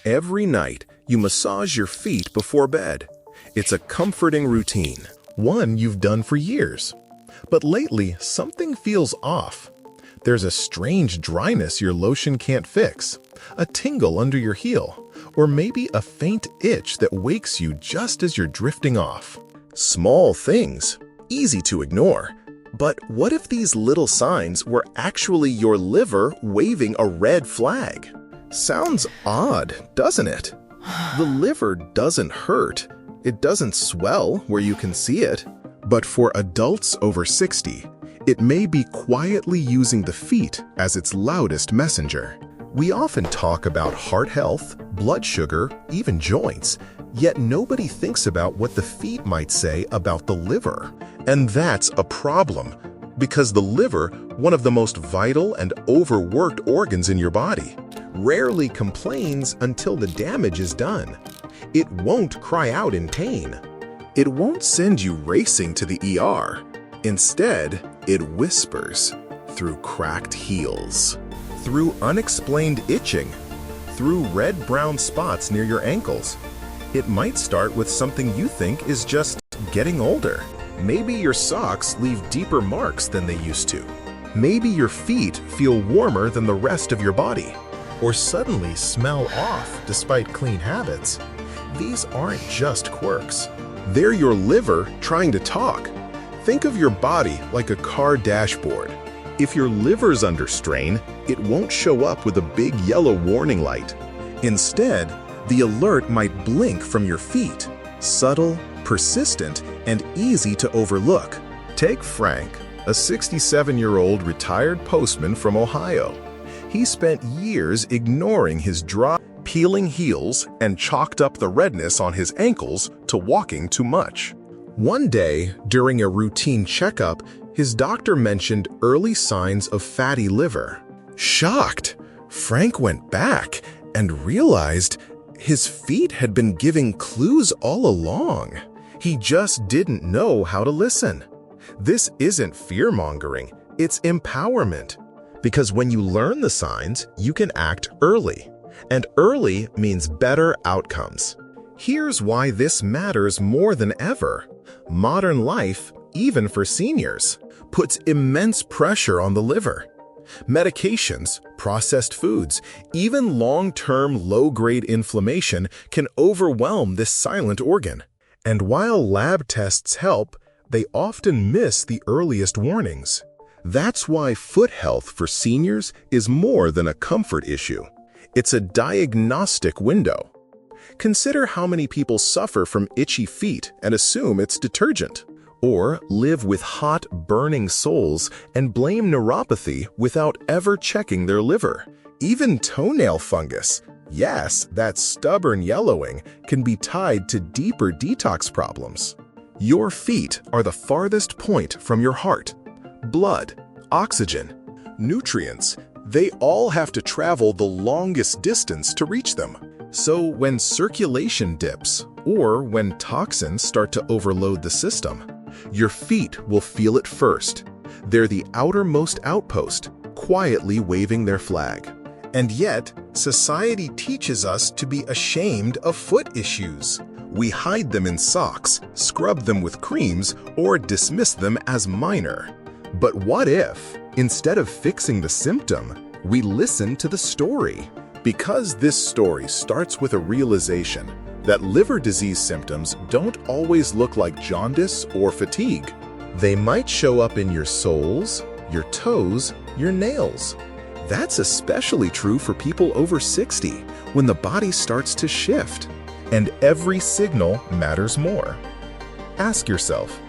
Every night, you massage your feet before bed. It's a comforting routine, one you've done for years. But lately, something feels off. There's a strange dryness your lotion can't fix, a tingle under your heel, or maybe a faint itch that wakes you just as you're drifting off. Small things, easy to ignore. But what if these little signs were actually your liver waving a red flag? Sounds odd, doesn't it? The liver doesn't hurt. It doesn't swell where you can see it. But for adults over 60, it may be quietly using the feet as its loudest messenger. We often talk about heart health, blood sugar, even joints, yet nobody thinks about what the feet might say about the liver. And that's a problem, because the liver, one of the most vital and overworked organs in your body, rarely complains until the damage is done. It won't cry out in pain. It won't send you racing to the ER. Instead, it whispers through cracked heels, through unexplained itching, through red-brown spots near your ankles. It might start with something you think is just getting older. Maybe your socks leave deeper marks than they used to. Maybe your feet feel warmer than the rest of your body, or suddenly smell off despite clean habits. These aren't just quirks. They're your liver trying to talk. Think of your body like a car dashboard. If your liver's under strain, it won't show up with a big yellow warning light. Instead, the alert might blink from your feet, subtle, persistent, and easy to overlook. Take Frank, a 67-year-old retired postman from Ohio. He spent years ignoring his dry, peeling heels and chalked up the redness on his ankles to walking too much. One day, during a routine checkup, his doctor mentioned early signs of fatty liver. Shocked, Frank went back and realized his feet had been giving clues all along. He just didn't know how to listen. This isn't fear-mongering, it's empowerment. Because when you learn the signs, you can act early. And early means better outcomes. Here's why this matters more than ever. Modern life, even for seniors, puts immense pressure on the liver. Medications, processed foods, even long-term low-grade inflammation can overwhelm this silent organ. And while lab tests help, they often miss the earliest warnings. That's why foot health for seniors is more than a comfort issue. It's a diagnostic window. Consider how many people suffer from itchy feet and assume it's detergent, or live with hot, burning soles and blame neuropathy without ever checking their liver. Even toenail fungus, yes, that stubborn yellowing, can be tied to deeper detox problems. Your feet are the farthest point from your heart. Blood, oxygen, nutrients, they all have to travel the longest distance to reach them. So when circulation dips, or when toxins start to overload the system, your feet will feel it first. They're the outermost outpost, quietly waving their flag. And yet, society teaches us to be ashamed of foot issues. We hide them in socks, scrub them with creams, or dismiss them as minor. But what if, instead of fixing the symptom, we listen to the story? Because this story starts with a realization that liver disease symptoms don't always look like jaundice or fatigue. They might show up in your soles, your toes, your nails. That's especially true for people over 60, when the body starts to shift, and every signal matters more. Ask yourself,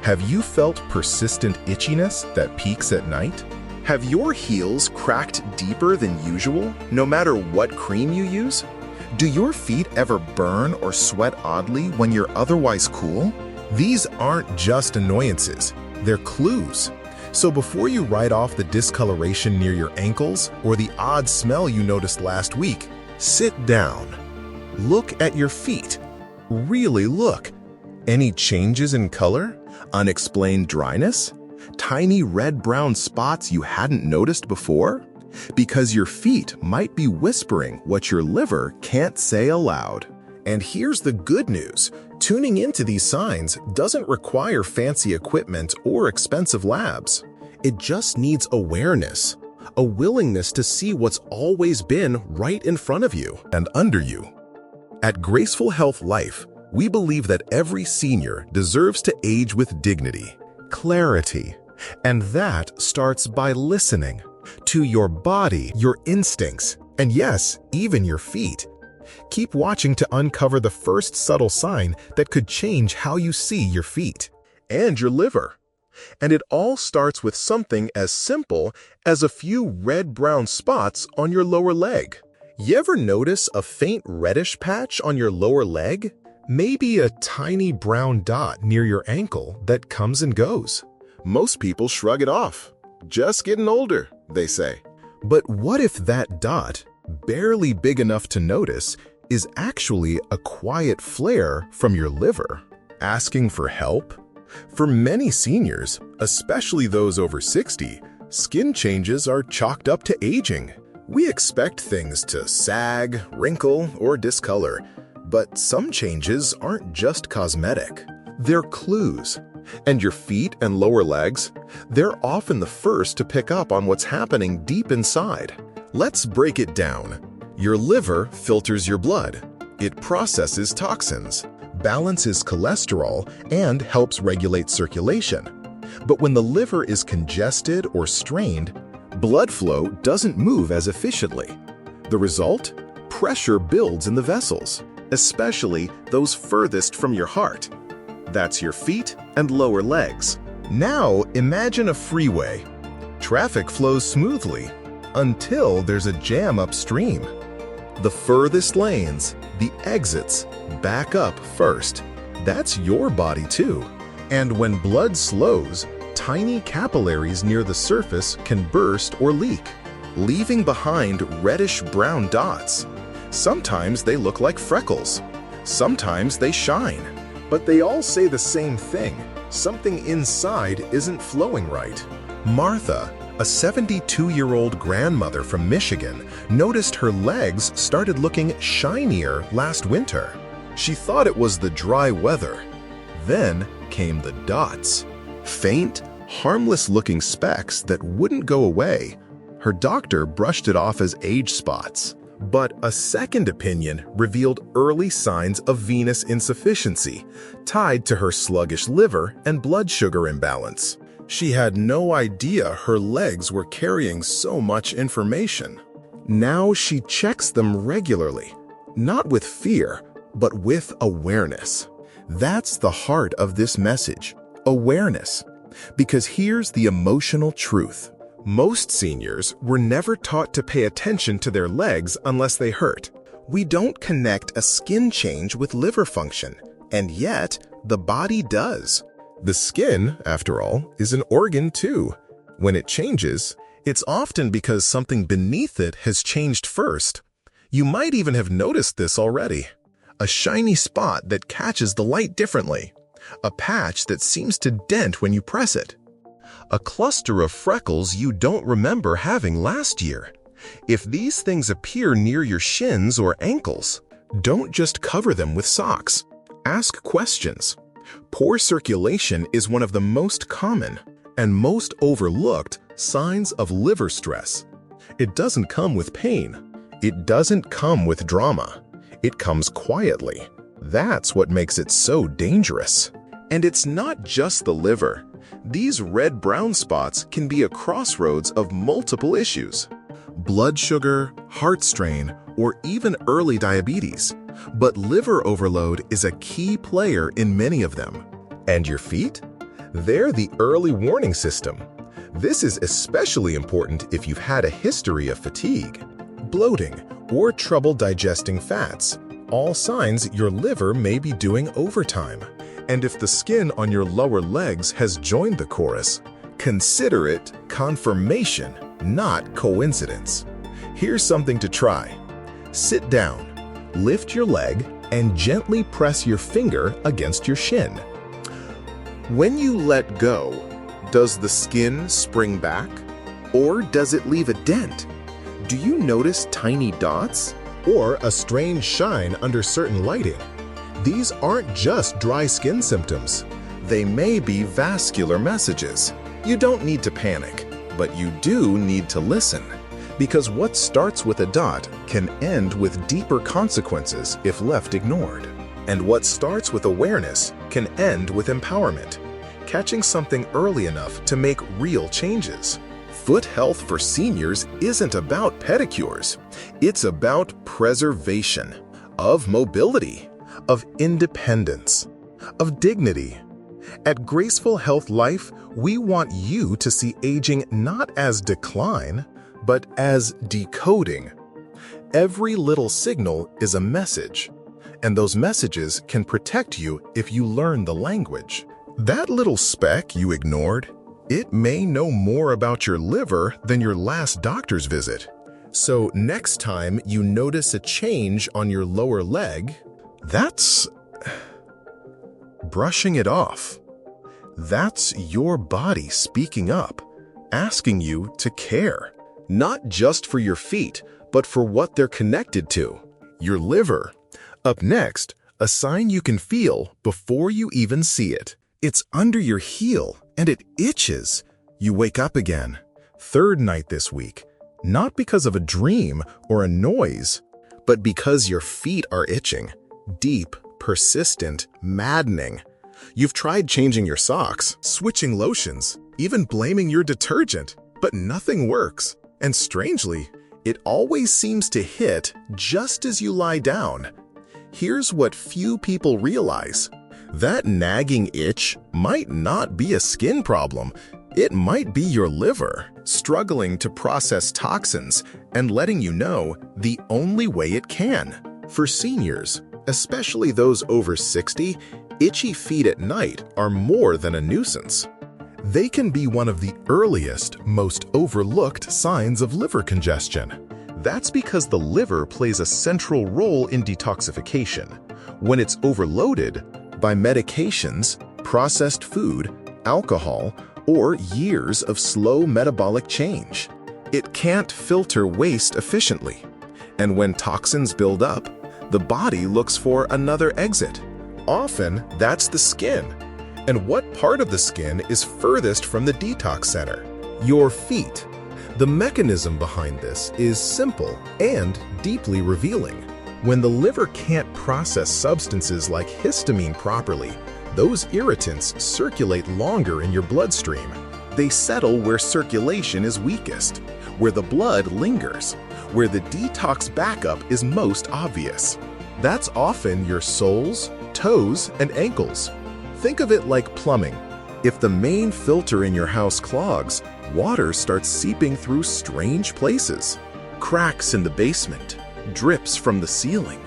have you felt persistent itchiness that peaks at night? Have your heels cracked deeper than usual, no matter what cream you use? Do your feet ever burn or sweat oddly when you're otherwise cool? These aren't just annoyances, they're clues. So before you write off the discoloration near your ankles or the odd smell you noticed last week, sit down. Look at your feet. Really look. Any changes in color? Unexplained dryness? Tiny red-brown spots you hadn't noticed before? because your feet might be whispering what your liver can't say aloud. And here's the good news. Tuning into these signs doesn't require fancy equipment or expensive labs. It just needs awareness, a willingness to see what's always been right in front of you and under you. At Graceful Health Life, we believe that every senior deserves to age with dignity, clarity, and that starts by listening to your body, your instincts, and yes, even your feet. Keep watching to uncover the first subtle sign that could change how you see your feet and your liver. And it all starts with something as simple as a few red-brown spots on your lower leg. You ever notice a faint reddish patch on your lower leg? Maybe a tiny brown dot near your ankle that comes and goes. Most people shrug it off. Just getting older, they say. But what if that dot, barely big enough to notice, is actually a quiet flare from your liver? Asking for help? For many seniors, especially those over 60, skin changes are chalked up to aging. We expect things to sag, wrinkle, or discolor, but some changes aren't just cosmetic. They're clues. And your feet and lower legs, they're often the first to pick up on what's happening deep inside. Let's break it down. Your liver filters your blood. It processes toxins, balances cholesterol, and helps regulate circulation. But when the liver is congested or strained, blood flow doesn't move as efficiently. The result? Pressure builds in the vessels, especially those furthest from your heart. That's your feet and lower legs. Now imagine a freeway. Traffic flows smoothly until there's a jam upstream. The furthest lanes, the exits, back up first. That's your body too. And when blood slows, tiny capillaries near the surface can burst or leak, leaving behind reddish-brown dots. Sometimes they look like freckles. Sometimes they shine. But they all say the same thing. Something inside isn't flowing right. Martha, a 72-year-old grandmother from Michigan, noticed her legs started looking shinier last winter. She thought it was the dry weather. Then came the dots. Faint, harmless-looking specks that wouldn't go away. Her doctor brushed it off as age spots. But a second opinion revealed early signs of venous insufficiency, tied to her sluggish liver and blood sugar imbalance. She had no idea her legs were carrying so much information. Now she checks them regularly, not with fear, but with awareness. That's the heart of this message, awareness. Because here's the emotional truth. Most seniors were never taught to pay attention to their legs unless they hurt. We don't connect a skin change with liver function, and yet the body does. The skin, after all, is an organ too. When it changes, it's often because something beneath it has changed first. You might even have noticed this already. A shiny spot that catches the light differently. A patch that seems to dent when you press it. A cluster of freckles you don't remember having last year. If these things appear near your shins or ankles, don't just cover them with socks. Ask questions. Poor circulation is one of the most common and most overlooked signs of liver stress. It doesn't come with pain. It doesn't come with drama. It comes quietly. That's what makes it so dangerous. And it's not just the liver. These red-brown spots can be a crossroads of multiple issues. Blood sugar, heart strain, or even early diabetes. But liver overload is a key player in many of them. And your feet? They're the early warning system. This is especially important if you've had a history of fatigue, bloating, or trouble digesting fats, all signs your liver may be doing overtime. And if the skin on your lower legs has joined the chorus, consider it confirmation, not coincidence. Here's something to try. Sit down, lift your leg, and gently press your finger against your shin. When you let go, does the skin spring back? Or does it leave a dent? Do you notice tiny dots? Or a strange shine under certain lighting? These aren't just dry skin symptoms. They may be vascular messages. You don't need to panic, but you do need to listen. Because what starts with a dot can end with deeper consequences if left ignored. And what starts with awareness can end with empowerment, catching something early enough to make real changes. Foot health for seniors isn't about pedicures. It's about preservation of mobility, of independence, of dignity. At Graceful Health Life, we want you to see aging not as decline, but as decoding. Every little signal is a message, and those messages can protect you if you learn the language. That little speck you ignored, it may know more about your liver than your last doctor's visit. So next time you notice a change on your lower leg, that's brushing it off. That's your body speaking up, asking you to care. Not just for your feet, but for what they're connected to, your liver. Up next, a sign you can feel before you even see it. It's under your heel, and it itches. You wake up again. Third night this week, not because of a dream or a noise, but because your feet are itching. Deep, persistent, maddening. You've tried changing your socks, switching lotions, even blaming your detergent, but nothing works. And strangely, it always seems to hit just as you lie down. Here's what few people realize. That nagging itch might not be a skin problem. It might be your liver, struggling to process toxins and letting you know the only way it can. For seniors, especially those over 60, itchy feet at night are more than a nuisance. They can be one of the earliest, most overlooked signs of liver congestion. That's because the liver plays a central role in detoxification. When it's overloaded by medications, processed food, alcohol, or years of slow metabolic change, it can't filter waste efficiently. And when toxins build up, the body looks for another exit. Often, that's the skin. And what part of the skin is furthest from the detox center? Your feet. The mechanism behind this is simple and deeply revealing. When the liver can't process substances like histamine properly, those irritants circulate longer in your bloodstream. They settle where circulation is weakest, where the blood lingers, where the detox backup is most obvious. That's often your soles, toes, and ankles. Think of it like plumbing. If the main filter in your house clogs, water starts seeping through strange places. Cracks in the basement, drips from the ceiling.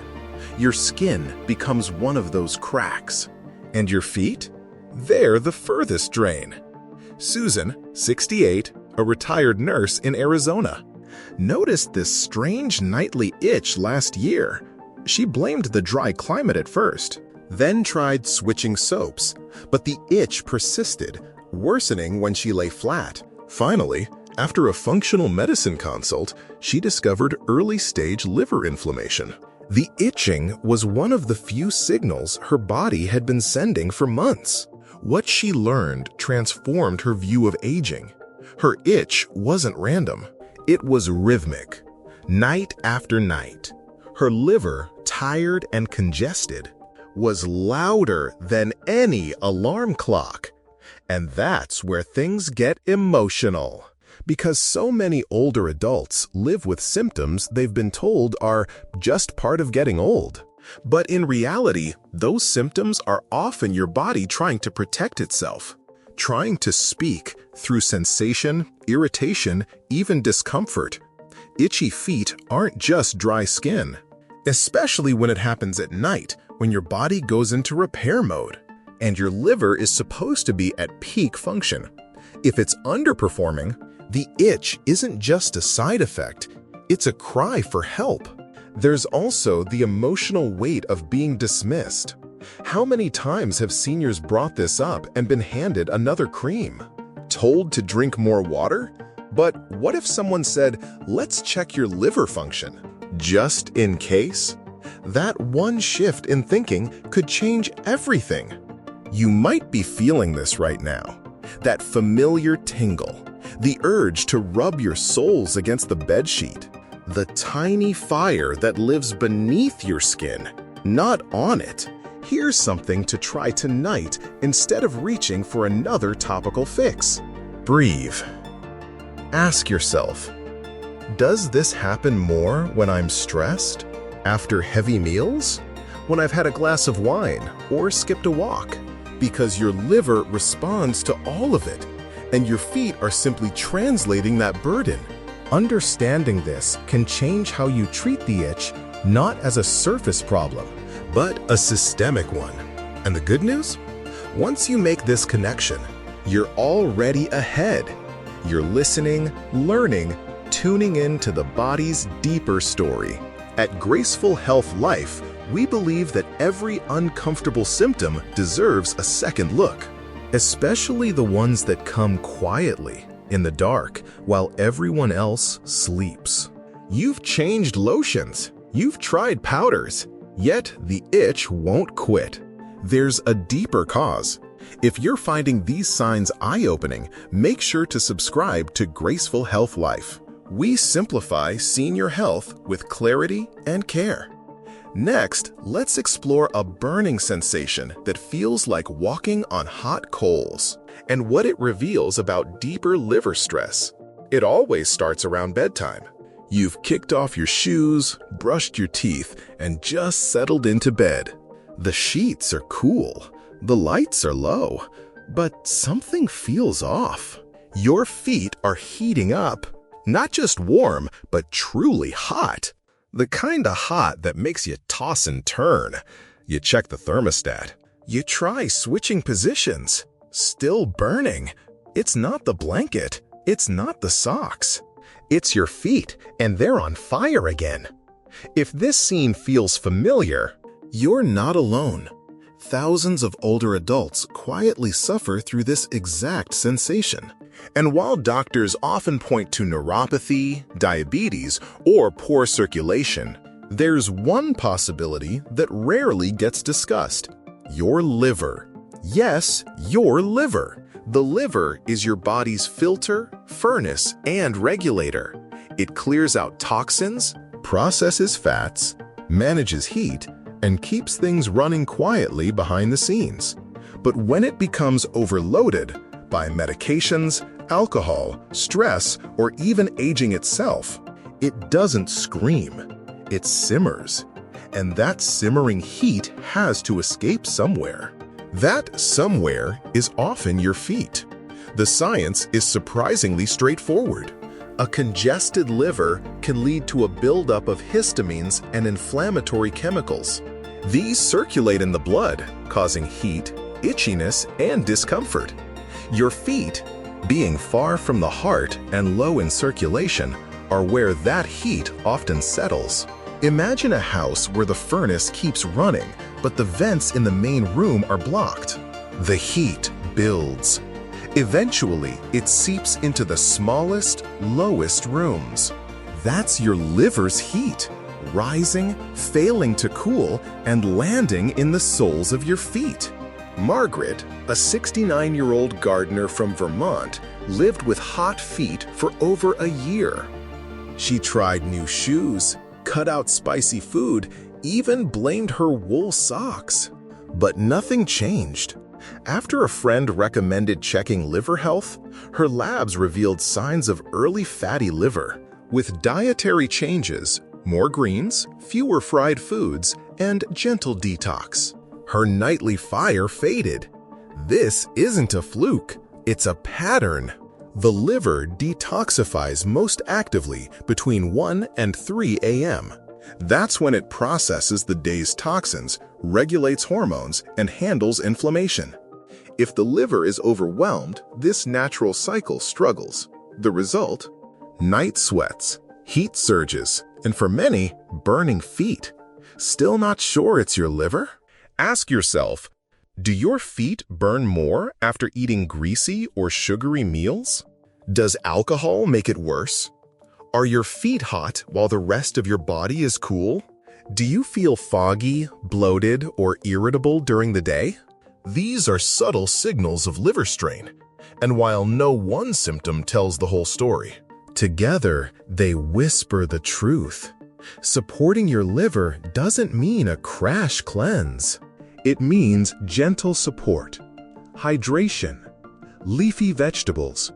Your skin becomes one of those cracks. And your feet? They're the furthest drain. Susan, 68, a retired nurse in Arizona, noticed this strange nightly itch last year. She blamed the dry climate at first, then tried switching soaps, but the itch persisted, worsening when she lay flat. Finally, after a functional medicine consult, she discovered early-stage liver inflammation. The itching was one of the few signals her body had been sending for months. What she learned transformed her view of aging. Her itch wasn't random. It was rhythmic. Night after night, her liver, tired and congested, was louder than any alarm clock. And that's where things get emotional. Because so many older adults live with symptoms they've been told are just part of getting old. But in reality, those symptoms are often your body trying to protect itself, trying to speak through sensation, irritation, even discomfort. Itchy feet aren't just dry skin, especially when it happens at night, when your body goes into repair mode, and your liver is supposed to be at peak function. If it's underperforming, the itch isn't just a side effect, it's a cry for help. There's also the emotional weight of being dismissed. How many times have seniors brought this up and been handed another cream? Told to drink more water, But what if someone said, let's check your liver function, just in case? That one shift in thinking could change everything. You might be feeling this right now. That familiar tingle, the urge to rub your soles against the bedsheet, the tiny fire that lives beneath your skin, not on it. Here's something to try tonight instead of reaching for another topical fix. Breathe. Ask yourself, does this happen more when I'm stressed? After heavy meals? When I've had a glass of wine or skipped a walk? Because your liver responds to all of it, and your feet are simply translating that burden. Understanding this can change how you treat the itch, not as a surface problem, but a systemic one. And the good news? Once you make this connection, you're already ahead. You're listening, learning, tuning in to the body's deeper story. At Graceful Health Life, we believe that every uncomfortable symptom deserves a second look, especially the ones that come quietly, in the dark, while everyone else sleeps. You've changed lotions, you've tried powders, yet the itch won't quit. There's a deeper cause. If you're finding these signs eye-opening, make sure to subscribe to Graceful Health Life. We simplify senior health with clarity and care. Next, let's explore a burning sensation that feels like walking on hot coals and what it reveals about deeper liver stress. It always starts around bedtime. You've kicked off your shoes, brushed your teeth, and just settled into bed. The sheets are cool, the lights are low, but something feels off. Your feet are heating up, not just warm, but truly hot. The kind of hot that makes you toss and turn. You check the thermostat. You try switching positions. Still burning. It's not the blanket. It's not the socks. It's your feet, and they're on fire again. If this scene feels familiar, you're not alone. Thousands of older adults quietly suffer through this exact sensation. And while doctors often point to neuropathy, diabetes, or poor circulation, there's one possibility that rarely gets discussed: your liver. Yes, your liver. The liver is your body's filter, furnace, and regulator. It clears out toxins, processes fats, manages heat, and keeps things running quietly behind the scenes. But when it becomes overloaded by medications, alcohol, stress, or even aging itself, it doesn't scream, it simmers. And that simmering heat has to escape somewhere. That somewhere is often your feet. The science is surprisingly straightforward. A congested liver can lead to a buildup of histamines and inflammatory chemicals. These circulate in the blood, causing heat, itchiness, and discomfort. Your feet, being far from the heart and low in circulation, are where that heat often settles. Imagine a house where the furnace keeps running, but the vents in the main room are blocked. The heat builds. Eventually, it seeps into the smallest, lowest rooms. That's your liver's heat, rising, failing to cool, and landing in the soles of your feet. Margaret, a 69-year-old gardener from Vermont, lived with hot feet for over a year. She tried new shoes, cut out spicy food, even blamed her wool socks. But nothing changed. After a friend recommended checking liver health, her labs revealed signs of early fatty liver. With dietary changes, more greens, fewer fried foods, and gentle detox, her nightly fire faded. This isn't a fluke, it's a pattern. The liver detoxifies most actively between 1 and 3 a.m. That's when it processes the day's toxins, regulates hormones, and handles inflammation. If the liver is overwhelmed, this natural cycle struggles. The result? Night sweats, heat surges, and for many, burning feet. Still not sure it's your liver? Ask yourself, do your feet burn more after eating greasy or sugary meals? Does alcohol make it worse? Are your feet hot while the rest of your body is cool? Do you feel foggy, bloated, or irritable during the day? These are subtle signals of liver strain, and while no one symptom tells the whole story, together they whisper the truth. Supporting your liver doesn't mean a crash cleanse. It means gentle support, hydration, leafy vegetables,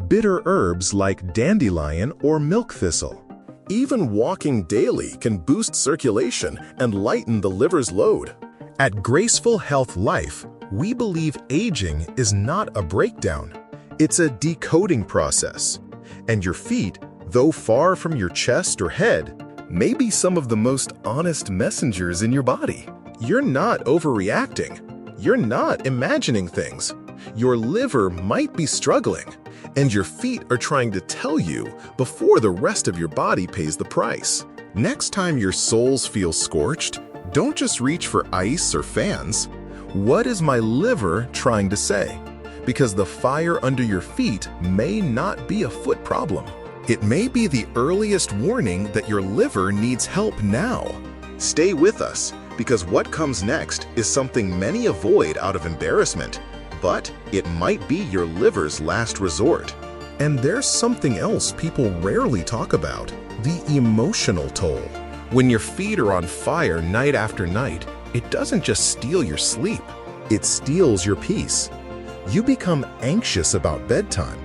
bitter herbs like dandelion or milk thistle. Even walking daily can boost circulation and lighten the liver's load. At Graceful Health Life, we believe aging is not a breakdown. It's a decoding process. And your feet, though far from your chest or head, may be some of the most honest messengers in your body. You're not overreacting. You're not imagining things. Your liver might be struggling, and your feet are trying to tell you before the rest of your body pays the price. Next time your soles feel scorched, don't just reach for ice or fans. What is my liver trying to say? Because the fire under your feet may not be a foot problem. It may be the earliest warning that your liver needs help now. Stay with us, because what comes next is something many avoid out of embarrassment, but it might be your liver's last resort. And there's something else people rarely talk about: the emotional toll. When your feet are on fire night after night, it doesn't just steal your sleep, it steals your peace. You become anxious about bedtime.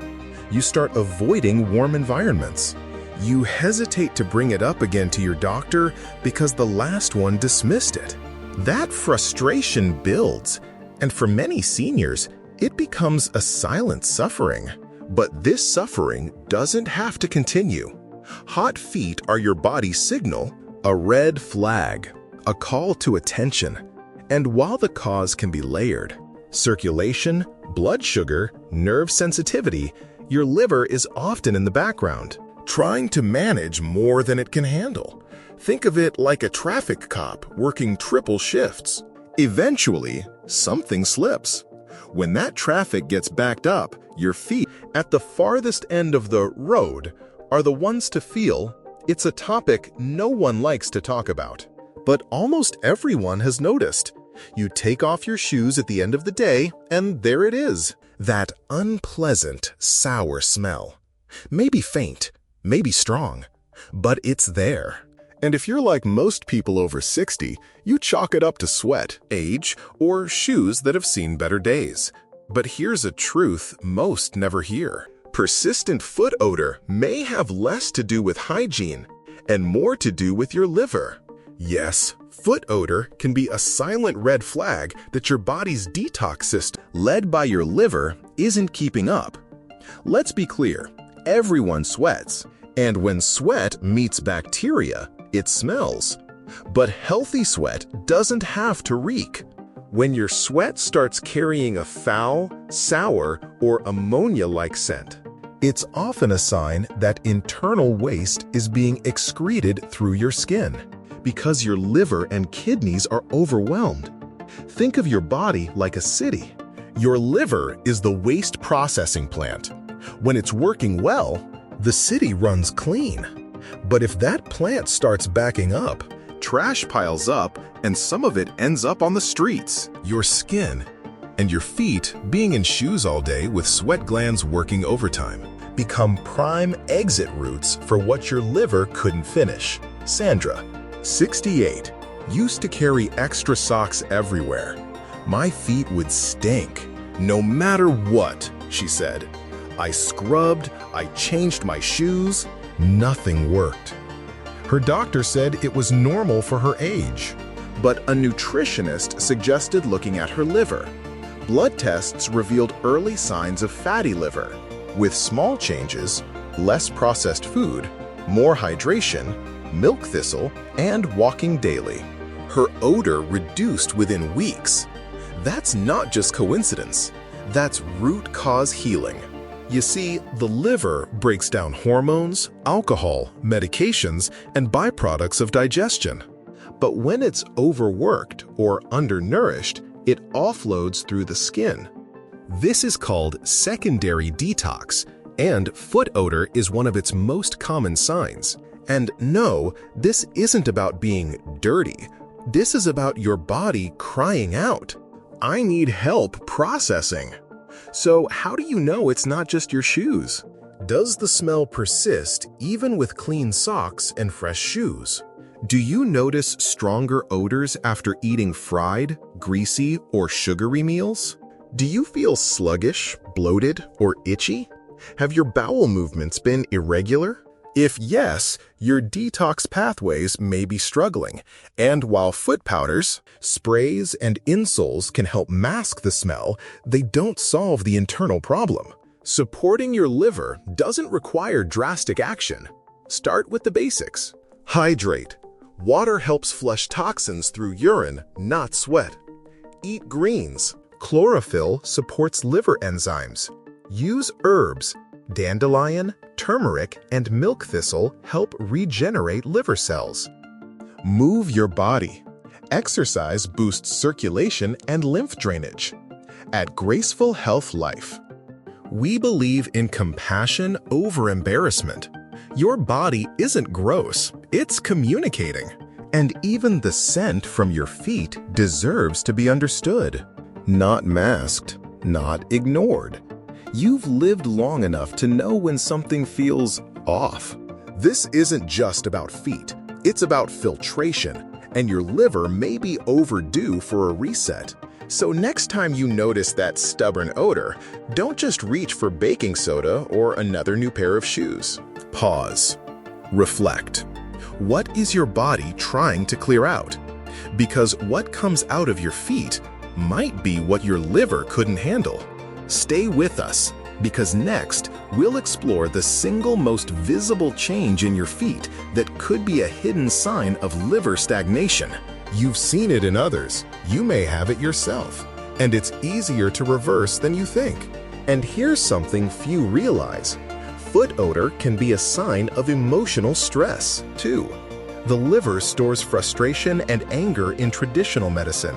You start avoiding warm environments. You hesitate to bring it up again to your doctor because the last one dismissed it. That frustration builds, and for many seniors, it becomes a silent suffering. But this suffering doesn't have to continue. Hot feet are your body's signal, a red flag, a call to attention. And while the cause can be layered, circulation, blood sugar, nerve sensitivity, your liver is often in the background, trying to manage more than it can handle. Think of it like a traffic cop working triple shifts. Eventually, something slips. When that traffic gets backed up, your feet at the farthest end of the road are the ones to feel. It's a topic no one likes to talk about, but almost everyone has noticed. You take off your shoes at the end of the day, and there it is. That unpleasant, sour smell. Maybe faint, maybe strong, but it's there. And if you're like most people over 60, you chalk it up to sweat, age, or shoes that have seen better days. But here's a truth most never hear. Persistent foot odor may have less to do with hygiene and more to do with your liver. Yes, foot odor can be a silent red flag that your body's detox system, led by your liver, isn't keeping up. Let's be clear, everyone sweats, and when sweat meets bacteria, it smells. But healthy sweat doesn't have to reek. When your sweat starts carrying a foul, sour, or ammonia-like scent, it's often a sign that internal waste is being excreted through your skin, because your liver and kidneys are overwhelmed. Think of your body like a city. Your liver is the waste processing plant. When it's working well, the city runs clean. But if that plant starts backing up, trash piles up, and some of it ends up on the streets. Your skin and your feet, being in shoes all day with sweat glands working overtime, become prime exit routes for what your liver couldn't finish. Sandra, 68, used to carry extra socks everywhere. My feet would stink, no matter what, she said. I scrubbed, I changed my shoes, nothing worked. Her doctor said it was normal for her age, but a nutritionist suggested looking at her liver. Blood tests revealed early signs of fatty liver. With small changes, less processed food, more hydration, milk thistle, and walking daily, her odor reduced within weeks. That's not just coincidence. That's root cause healing. You see, the liver breaks down hormones, alcohol, medications, and byproducts of digestion. But when it's overworked or undernourished, it offloads through the skin. This is called secondary detox, And foot odor is one of its most common signs. And no, this isn't about being dirty. This is about your body crying out, "I need help processing." So how do you know it's not just your shoes? Does the smell persist even with clean socks and fresh shoes? Do you notice stronger odors after eating fried, greasy, or sugary meals? Do you feel sluggish, bloated, or itchy? Have your bowel movements been irregular? If yes, your detox pathways may be struggling, and while foot powders, sprays, and insoles can help mask the smell, they don't solve the internal problem. Supporting your liver doesn't require drastic action. Start with the basics. Hydrate. Water helps flush toxins through urine, not sweat. Eat greens. Chlorophyll supports liver enzymes. Use herbs. Dandelion, turmeric, and milk thistle help regenerate liver cells. Move your body. Exercise boosts circulation and lymph drainage. At Graceful Health Life, we believe in compassion over embarrassment. Your body isn't gross, it's communicating. And even the scent from your feet deserves to be understood. Not masked, not ignored. You've lived long enough to know when something feels off. This isn't just about feet, it's about filtration, and your liver may be overdue for a reset. So next time you notice that stubborn odor, don't just reach for baking soda or another new pair of shoes. Pause. Reflect. What is your body trying to clear out? Because what comes out of your feet might be what your liver couldn't handle. Stay with us, because next, we'll explore the single most visible change in your feet that could be a hidden sign of liver stagnation. You've seen it in others, you may have it yourself, and it's easier to reverse than you think. And here's something few realize. Foot odor can be a sign of emotional stress, too. The liver stores frustration and anger in traditional medicine.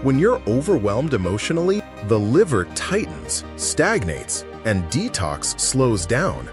When you're overwhelmed emotionally, the liver tightens, stagnates, and detox slows down.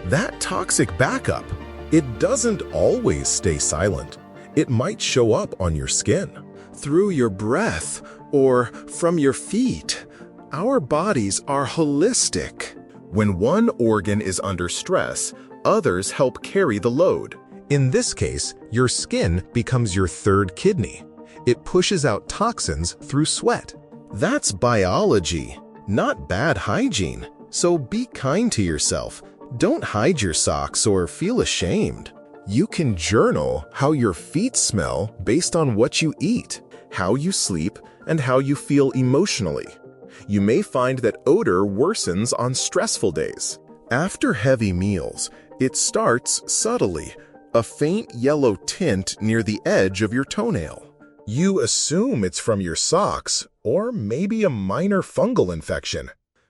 That toxic backup, it doesn't always stay silent. It might show up on your skin, through your breath, or from your feet. Our bodies are holistic. When one organ is under stress, others help carry the load. In this case, your skin becomes your third kidney. It pushes out toxins through sweat. That's biology, not bad hygiene. So be kind to yourself. Don't hide your socks or feel ashamed. You can journal how your feet smell based on what you eat, how you sleep, and how you feel emotionally. You may find that odor worsens on stressful days. After heavy meals, it starts subtly, a faint yellow tint near the edge of your toenail. You assume it's from your socks, or maybe a minor fungal infection.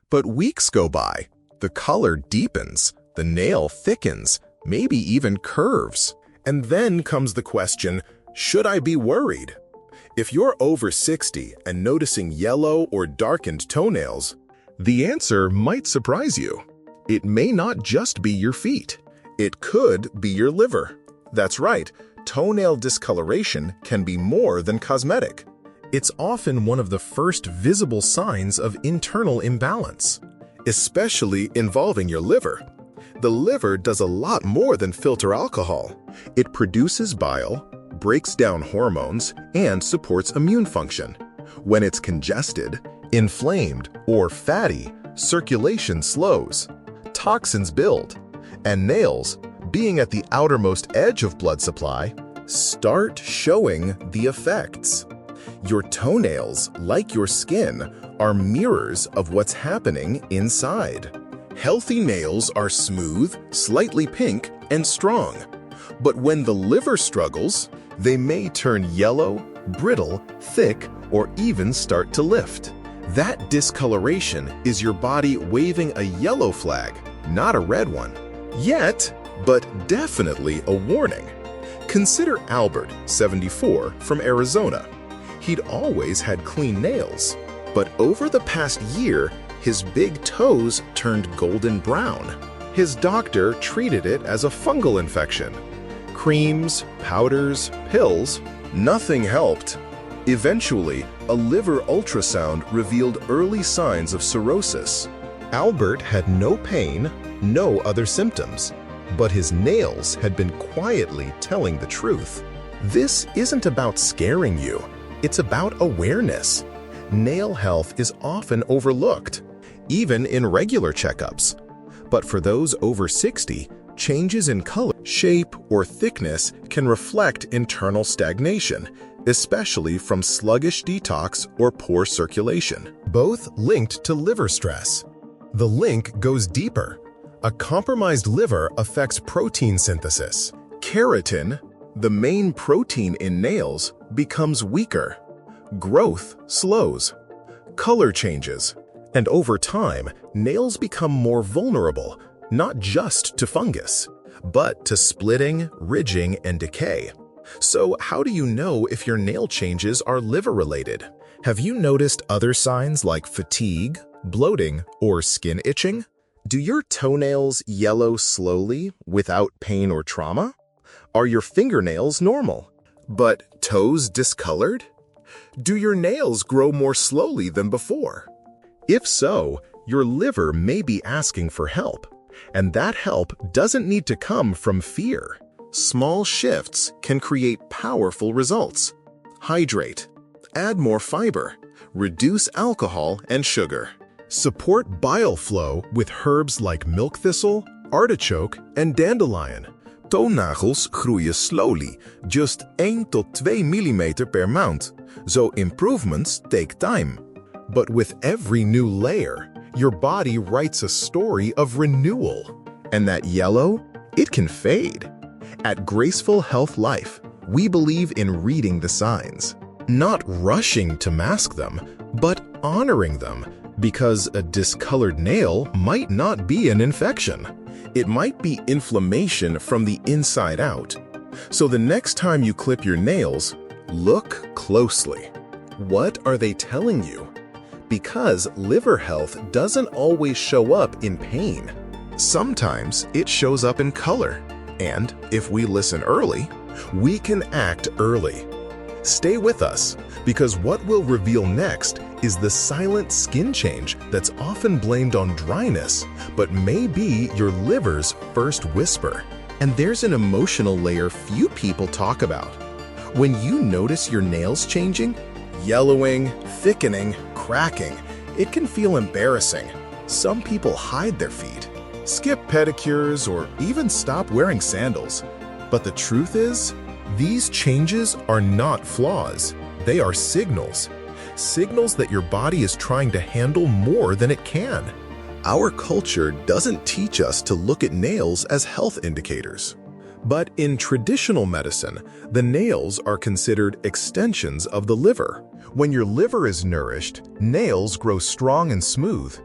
But weeks go by, the color deepens, the nail thickens, maybe even curves. And then comes the question, should I be worried? If you're over 60 and noticing yellow or darkened toenails, the answer might surprise you. It may not just be your feet. It could be your liver. That's right. Toenail discoloration can be more than cosmetic. It's often one of the first visible signs of internal imbalance, especially involving your liver. The liver does a lot more than filter alcohol. It produces bile, breaks down hormones, and supports immune function. When it's congested, inflamed, or fatty, circulation slows, toxins build, and nails, being at the outermost edge of blood supply, start showing the effects. Your toenails, like your skin, are mirrors of what's happening inside. Healthy nails are smooth, slightly pink, and strong. But when the liver struggles, they may turn yellow, brittle, thick, or even start to lift. That discoloration is your body waving a yellow flag, not a red one. Yet, but definitely a warning. Consider Albert, 74, from Arizona. He'd always had clean nails, but over the past year, his big toes turned golden brown. His doctor treated it as a fungal infection. Creams, powders, pills, nothing helped. Eventually, a liver ultrasound revealed early signs of cirrhosis. Albert had no pain, no other symptoms, but his nails had been quietly telling the truth. This isn't about scaring you, it's about awareness. Nail health is often overlooked, even in regular checkups. But for those over 60, changes in color, shape, or thickness can reflect internal stagnation, especially from sluggish detox or poor circulation, both linked to liver stress. The link goes deeper. A compromised liver affects protein synthesis. Keratin, the main protein in nails, becomes weaker. Growth slows. Color changes. And over time, nails become more vulnerable, not just to fungus, but to splitting, ridging, and decay. So how do you know if your nail changes are liver-related? Have you noticed other signs like fatigue, bloating, or skin itching? Do your toenails yellow slowly without pain or trauma? Are your fingernails normal, but toes discolored? Do your nails grow more slowly than before? If so, your liver may be asking for help, and that help doesn't need to come from fear. Small shifts can create powerful results. Hydrate. Add more fiber. Reduce alcohol and sugar. Support bile flow with herbs like milk thistle, artichoke, and dandelion. Toenagels groeien slowly, just 1 tot 2 millimeter per maand, so improvements take time. But with every new layer, your body writes a story of renewal. And that yellow, it can fade. At Graceful Health Life, we believe in reading the signs, not rushing to mask them, but honoring them, because a discolored nail might not be an infection. It might be inflammation from the inside out. So the next time you clip your nails, look closely. What are they telling you? Because liver health doesn't always show up in pain. Sometimes it shows up in color. And if we listen early, we can act early. Stay with us, because what we'll reveal next is the silent skin change that's often blamed on dryness, but may be your liver's first whisper. And there's an emotional layer few people talk about. When you notice your nails changing, yellowing, thickening, cracking, it can feel embarrassing. Some people hide their feet, skip pedicures, or even stop wearing sandals. But the truth is, these changes are not flaws. They are signals. Signals that your body is trying to handle more than it can. Our culture doesn't teach us to look at nails as health indicators. But in traditional medicine, the nails are considered extensions of the liver. When your liver is nourished, nails grow strong and smooth.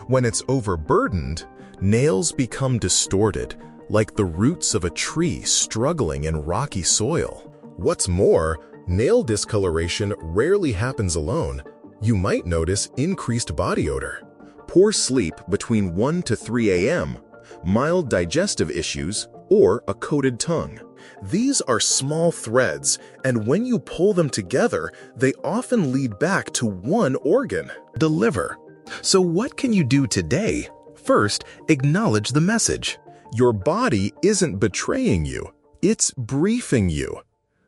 When it's overburdened, nails become distorted, like the roots of a tree struggling in rocky soil. What's more, nail discoloration rarely happens alone. You might notice increased body odor, poor sleep between 1 to 3 a.m., mild digestive issues, or a coated tongue. These are small threads, and when you pull them together, they often lead back to one organ, the liver. So what can you do today? First, acknowledge the message. Your body isn't betraying you, it's briefing you.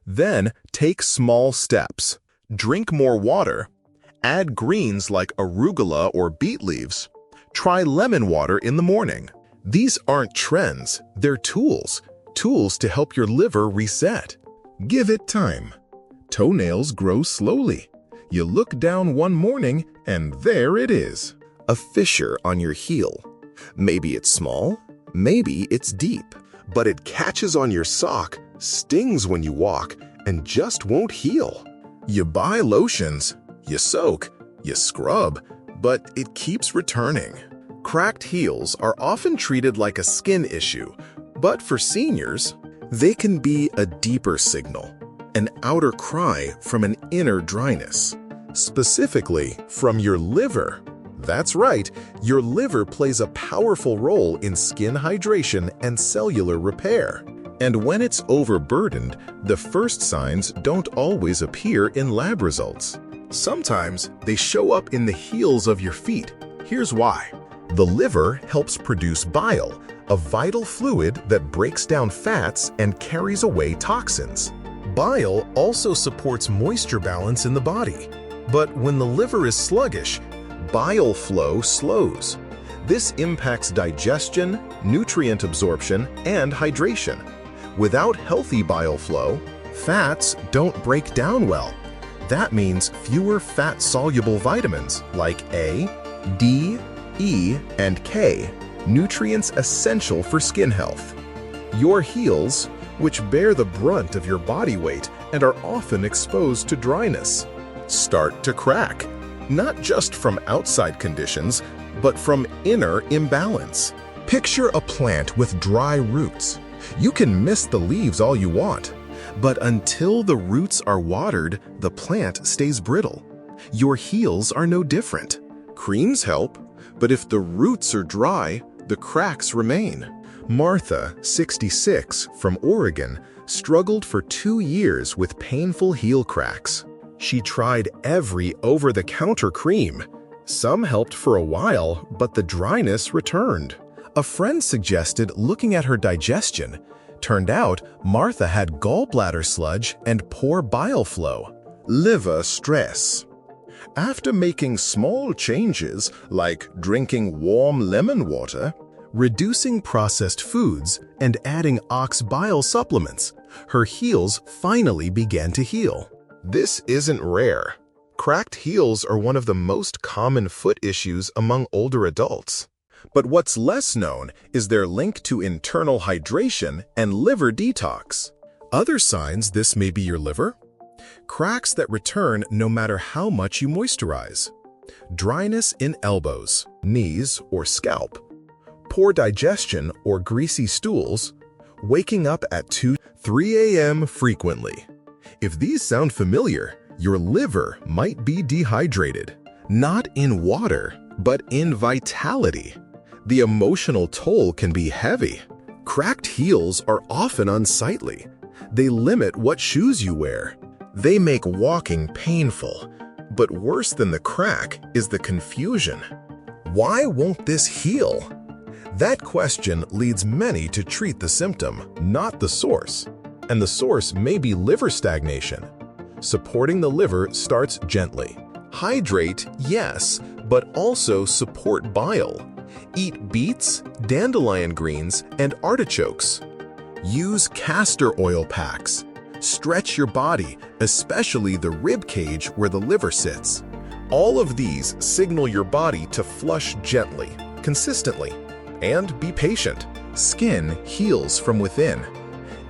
Then, take small steps. Drink more water. Add greens like arugula or beet leaves. Try lemon water in the morning. These aren't trends, they're tools. Tools to help your liver reset. Give it time. Toenails grow slowly. You look down one morning, and there it is. A fissure on your heel. Maybe it's small, maybe it's deep, but it catches on your sock, stings when you walk, and just won't heal. You buy lotions, you soak, you scrub, but it keeps returning. Cracked heels are often treated like a skin issue, but for seniors, they can be a deeper signal, an outer cry from an inner dryness, specifically from your liver. That's right, your liver plays a powerful role in skin hydration and cellular repair. And when it's overburdened, the first signs don't always appear in lab results. Sometimes they show up in the heels of your feet. Here's why. The liver helps produce bile, a vital fluid that breaks down fats and carries away toxins. Bile also supports moisture balance in the body. But when the liver is sluggish, bile flow slows. This impacts digestion, nutrient absorption, and hydration. Without healthy bile flow, fats don't break down well. That means fewer fat-soluble vitamins like A, D, E, and K, nutrients essential for skin health. Your heels, which bear the brunt of your body weight and are often exposed to dryness, start to crack, not just from outside conditions, but from inner imbalance. Picture a plant with dry roots. You can miss the leaves all you want, but until the roots are watered, the plant stays brittle. Your heels are no different. Creams help, but if the roots are dry, the cracks remain. Martha, 66, from Oregon, struggled for 2 years with painful heel cracks. She tried every over-the-counter cream. Some helped for a while, but the dryness returned. A friend suggested looking at her digestion. Turned out, Martha had gallbladder sludge and poor bile flow. Liver stress. After making small changes, like drinking warm lemon water, reducing processed foods, and adding ox bile supplements, her heels finally began to heal. This isn't rare. Cracked heels are one of the most common foot issues among older adults. But what's less known is their link to internal hydration and liver detox. Other signs this may be your liver: cracks that return no matter how much you moisturize, dryness in elbows, knees, or scalp, poor digestion or greasy stools, waking up at 2-3 a.m. frequently. If these sound familiar, your liver might be dehydrated, not in water, but in vitality. The emotional toll can be heavy. Cracked heels are often unsightly. They limit what shoes you wear. They make walking painful. But worse than the crack is the confusion. Why won't this heal? That question leads many to treat the symptom, not the source. And the source may be liver stagnation. Supporting the liver starts gently. Hydrate, yes, but also support bile. Eat beets, dandelion greens, and artichokes. Use castor oil packs. Stretch your body, especially the rib cage where the liver sits. All of these signal your body to flush gently, consistently. And be patient. Skin heals from within.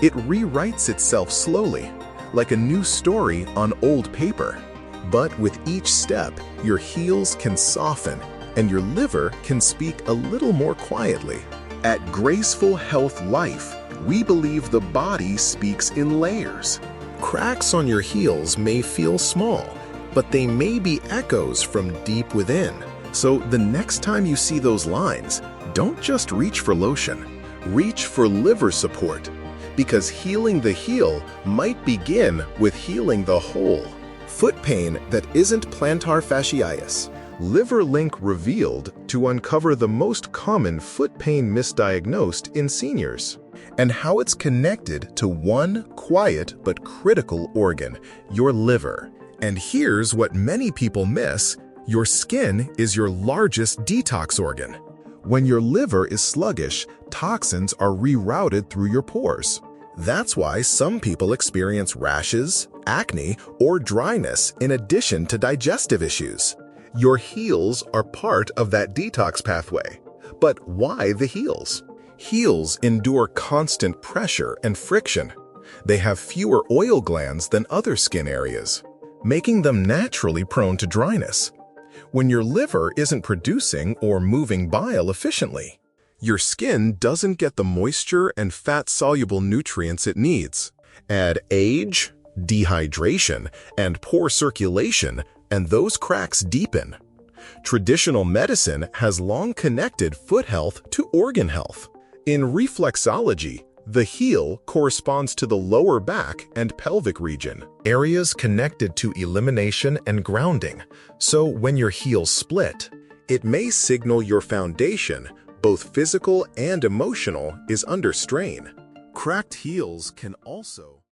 It rewrites itself slowly, like a new story on old paper. But with each step, your heels can soften and your liver can speak a little more quietly. At Graceful Health Life, we believe the body speaks in layers. Cracks on your heels may feel small, but they may be echoes from deep within. So the next time you see those lines, don't just reach for lotion. Reach for liver support, because healing the heel might begin with healing the whole. Foot pain that isn't plantar fasciitis. Liver Link revealed to uncover the most common foot pain misdiagnosed in seniors, and how it's connected to one quiet but critical organ, your liver. And here's what many people miss: your skin is your largest detox organ. When your liver is sluggish, toxins are rerouted through your pores. That's why some people experience rashes, acne, or dryness in addition to digestive issues. Your heels are part of that detox pathway. But why the heels? Heels endure constant pressure and friction. They have fewer oil glands than other skin areas, making them naturally prone to dryness. When your liver isn't producing or moving bile efficiently, your skin doesn't get the moisture and fat-soluble nutrients it needs. Add age, dehydration, and poor circulation, and those cracks deepen. Traditional medicine has long connected foot health to organ health. In reflexology, the heel corresponds to the lower back and pelvic region, areas connected to elimination and grounding. So when your heel split, it may signal your foundation, both physical and emotional, is under strain. Cracked heels can also